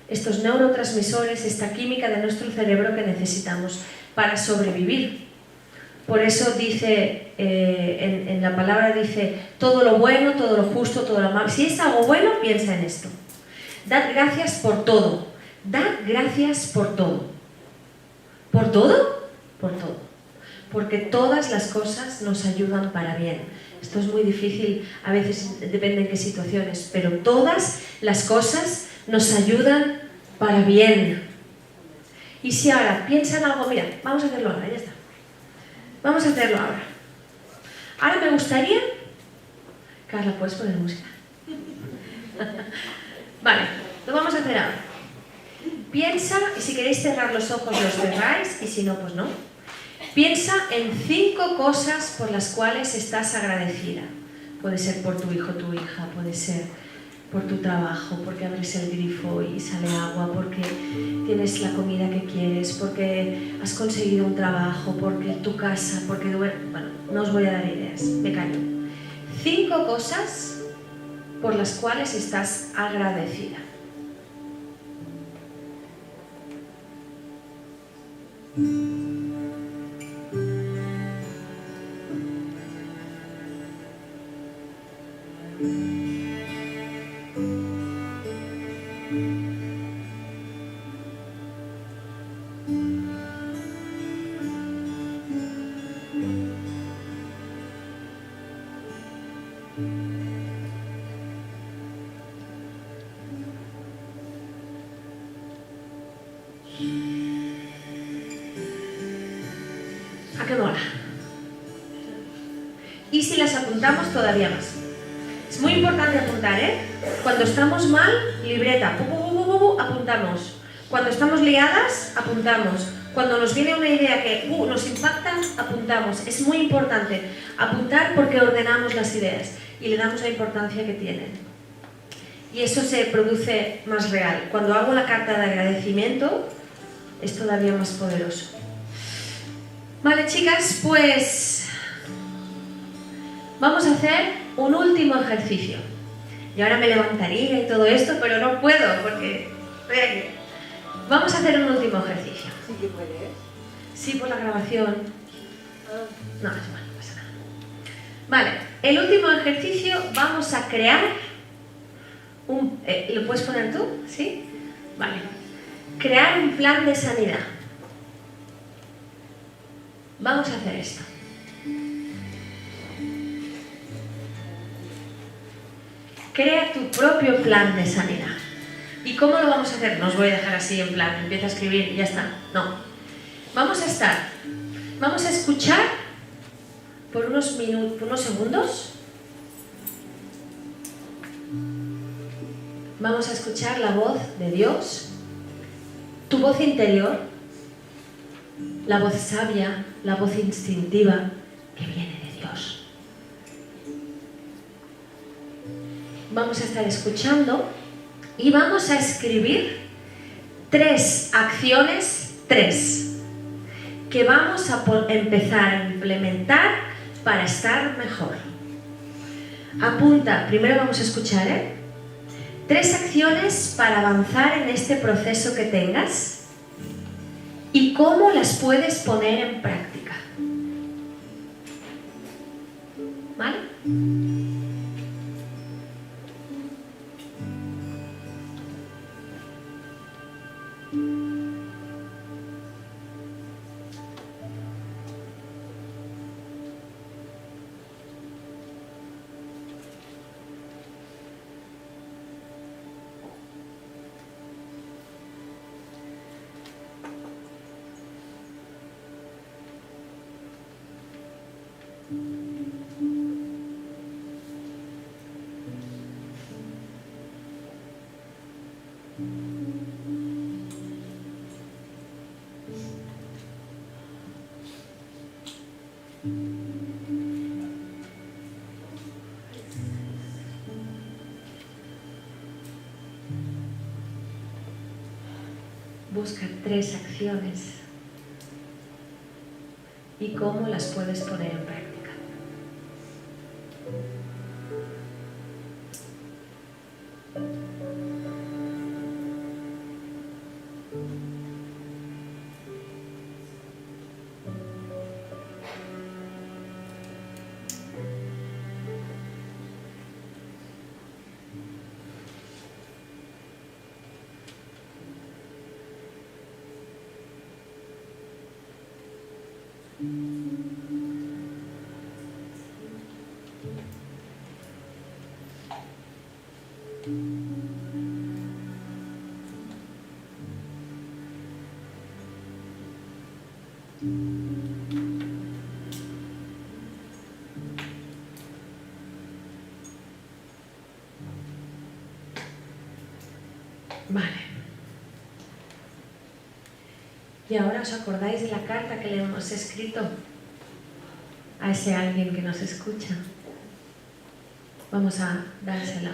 estos neurotransmisores, esta química de nuestro cerebro que necesitamos para sobrevivir. Por eso dice, en la palabra dice, todo lo bueno, todo lo justo, todo lo malo. Si es algo bueno, piensa en esto. Dad gracias por todo. Dad gracias por todo. ¿Por todo? Por todo. Porque todas las cosas nos ayudan para bien. Esto es muy difícil, a veces depende en qué situaciones, pero todas las cosas nos ayudan para bien. Y si ahora piensan algo, mira, vamos a hacerlo ahora, ya está. Vamos a hacerlo ahora. Ahora me gustaría... Carla, ¿puedes poner música? Vale, lo vamos a hacer ahora. Piensa, y si queréis cerrar los ojos los cerráis, y si no, pues no. Piensa en 5 cosas por las cuales estás agradecida. Puede ser por tu hijo o tu hija, puede ser por tu trabajo, porque abres el grifo y sale agua, porque tienes la comida que quieres, porque has conseguido un trabajo, porque tu casa, porque... Bueno, no os voy a dar ideas, me callo. 5 cosas por las cuales estás agradecida. ¿A qué mola? Y si las apuntamos todavía más. Es muy importante apuntar, ¿eh? Cuando estamos mal, libreta, apuntamos. Cuando estamos liadas, apuntamos. Cuando nos viene una idea que nos impacta, apuntamos. Es muy importante apuntar porque ordenamos las ideas y le damos la importancia que tienen. Y eso se produce más real. Cuando hago la carta de agradecimiento, es todavía más poderoso. Vale, chicas, pues vamos a hacer un último ejercicio. Y ahora me levantaría y todo esto, pero no puedo porque estoy aquí. Vamos a hacer un último ejercicio. ¿Sí que puedes? Sí, por la grabación. No, es mal, no pasa nada. Vale, el último ejercicio vamos a crear un... ¿Lo puedes poner tú? ¿Sí? Vale. Crear un plan de sanidad. Vamos a hacer esto. Crea tu propio plan de sanidad. ¿Y cómo lo vamos a hacer? No os voy a dejar así en plan, empieza a escribir y ya está. No. Vamos a escuchar por unos minutos, unos segundos. Vamos a escuchar la voz de Dios, tu voz interior, la voz sabia, la voz instintiva que viene de Dios. Vamos a estar escuchando y vamos a escribir 3 acciones, 3, que vamos a empezar a implementar para estar mejor. Apunta, primero vamos a escuchar, 3 acciones para avanzar en este proceso que tengas y cómo las puedes poner en práctica. ¿Vale? Busca 3 acciones y cómo las puedes poner en práctica. Vale. Y ahora os acordáis de la carta que le hemos escrito a ese alguien que nos escucha. Vamos a dársela.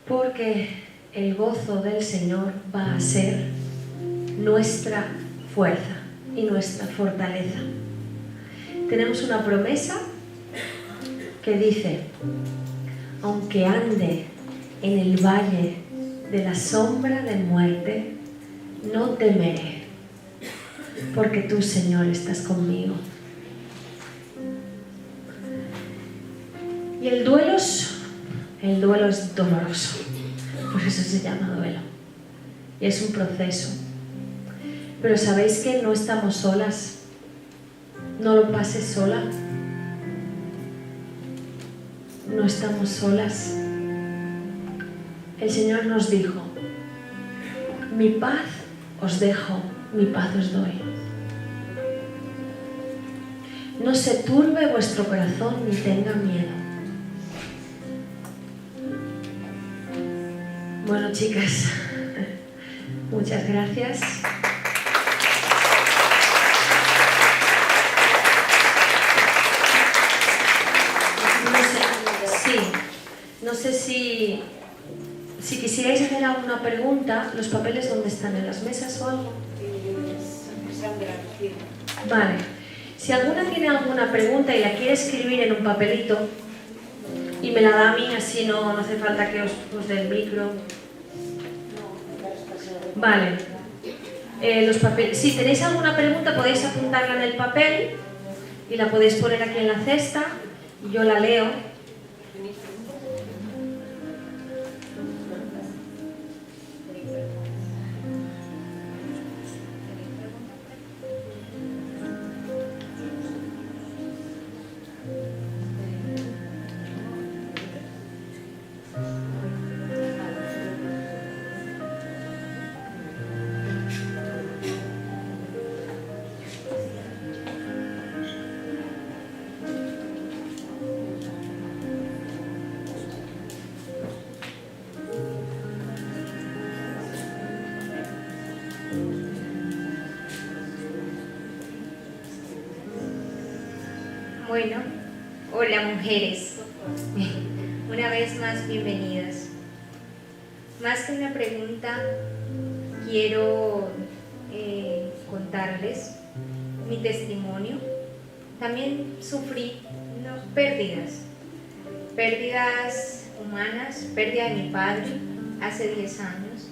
Porque el gozo del Señor va a ser nuestra fuerza y nuestra fortaleza. Tenemos una promesa que dice: aunque ande en el valle de la sombra de muerte, no temeré, porque tú, Señor, estás conmigo. Y el duelo es doloroso, por eso se llama duelo. Y es un proceso. Pero ¿sabéis que no estamos solas? No lo pases sola. No estamos solas. El Señor nos dijo: mi paz os dejo, mi paz os doy. No se turbe vuestro corazón ni tenga miedo. Bueno, chicas, muchas gracias. No sé si quisierais hacer alguna pregunta. ¿Los papeles dónde están? ¿En las mesas o algo? Vale. Si alguna tiene alguna pregunta y la quiere escribir en un papelito y me la da a mí, así no hace falta que os dé el micro. Vale. Los papeles. Si tenéis alguna pregunta podéis apuntarla en el papel y la podéis poner aquí en la cesta y yo la leo. Bueno, hola mujeres, una vez más bienvenidas. Más que una pregunta, quiero contarles mi testimonio. También sufrí pérdidas humanas, pérdida de mi padre hace 10 años.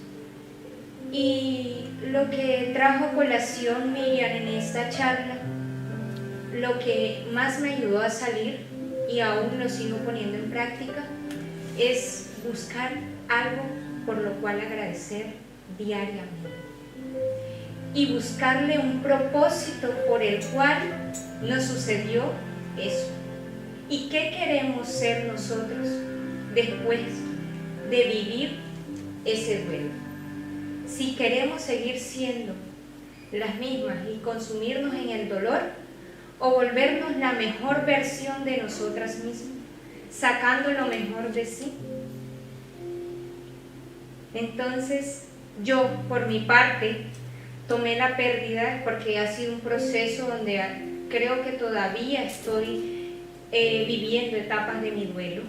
Y lo que trajo a colación Miriam en esta charla, lo que más me ayudó a salir y aún lo sigo poniendo en práctica, es buscar algo por lo cual agradecer diariamente y buscarle un propósito por el cual nos sucedió eso y qué queremos ser nosotros después de vivir ese duelo. Si queremos seguir siendo las mismas y consumirnos en el dolor, o volvernos la mejor versión de nosotras mismas, sacando lo mejor de sí. Entonces, yo, por mi parte, tomé la pérdida porque ha sido un proceso donde creo que todavía estoy viviendo etapas de mi duelo,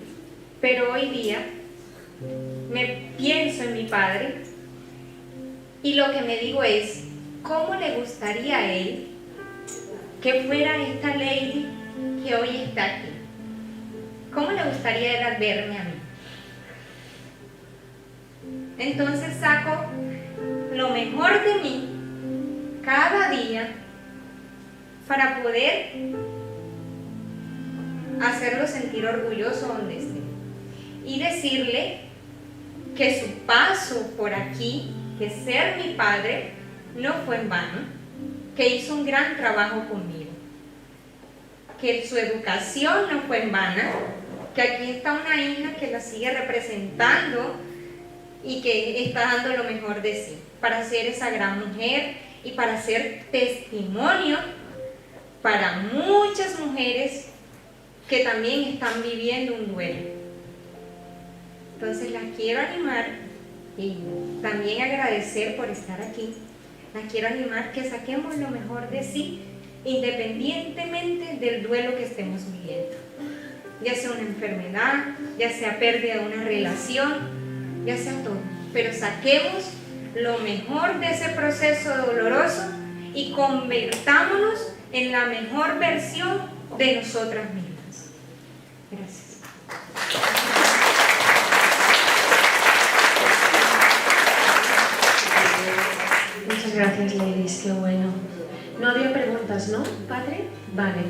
pero hoy día me pienso en mi padre y lo que me digo es, ¿cómo le gustaría a él que fuera esta lady que hoy está aquí? ¿Cómo le gustaría a él verme a mí? Entonces saco lo mejor de mí cada día para poder hacerlo sentir orgulloso donde esté y decirle que su paso por aquí, que ser mi padre, no fue en vano, que hizo un gran trabajo conmigo, que su educación no fue en vano, que aquí está una hija que la sigue representando y que está dando lo mejor de sí para ser esa gran mujer y para ser testimonio para muchas mujeres que también están viviendo un duelo. Entonces las quiero animar y también agradecer por estar aquí. Las quiero animar que saquemos lo mejor de sí independientemente del duelo que estemos viviendo, ya sea una enfermedad, ya sea pérdida de una relación, ya sea todo, pero saquemos lo mejor de ese proceso doloroso y convertámonos en la mejor versión de nosotras mismas. Gracias. Muchas gracias, ladies, qué bueno. No había preguntas, ¿no, padre? Vale.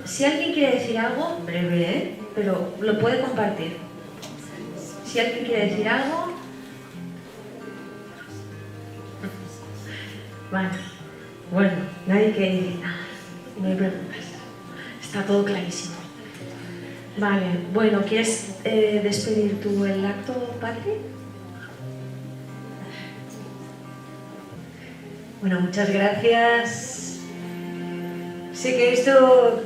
Si alguien quiere decir algo, breve, pero lo puede compartir. Si alguien quiere decir algo... Vale. Bueno, nadie quiere decir nada. No hay preguntas. Está todo clarísimo. Vale, bueno, ¿quieres despedir tú el acto, padre? Bueno, muchas gracias. Sé que esto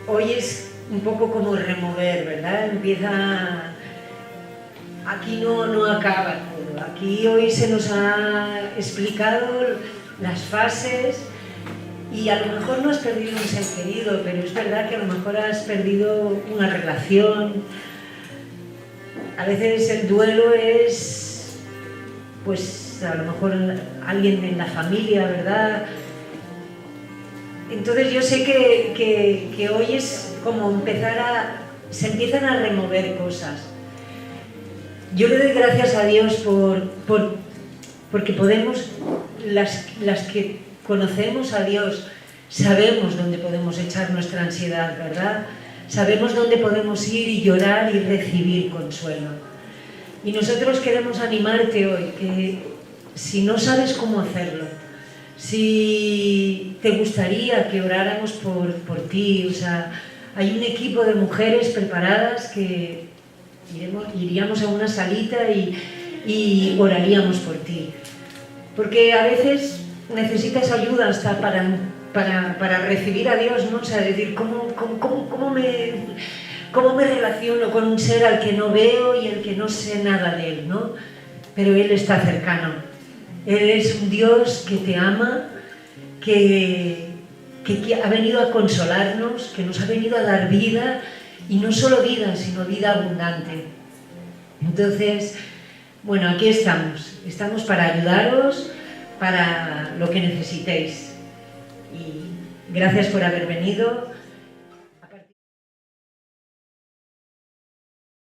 hoy es un poco como remover, ¿verdad? Empieza... Aquí no acaba todo. Aquí hoy se nos ha explicado las fases y a lo mejor no has perdido un ser querido, pero es verdad que a lo mejor has perdido una relación. A veces el duelo es, pues a lo mejor alguien en la familia, ¿verdad? Entonces yo sé que hoy es como se empiezan a remover cosas. Yo le doy gracias a Dios porque podemos, las que conocemos a Dios, sabemos dónde podemos echar nuestra ansiedad, ¿verdad? Sabemos dónde podemos ir y llorar y recibir consuelo. Y nosotros queremos animarte hoy, que si no sabes cómo hacerlo, si te gustaría que oráramos por ti, o sea, hay un equipo de mujeres preparadas que iríamos a una salita y oraríamos por ti. Porque a veces necesitas ayuda hasta para recibir a Dios, ¿no? O sea, decir, ¿cómo me relaciono con un ser al que no veo y al que no sé nada de él, ¿no? Pero Él está cercano. Él es un Dios que te ama, que ha venido a consolarnos, que nos ha venido a dar vida, y no solo vida, sino vida abundante. Entonces, bueno, aquí estamos para ayudaros, para lo que necesitéis. Y gracias por haber venido.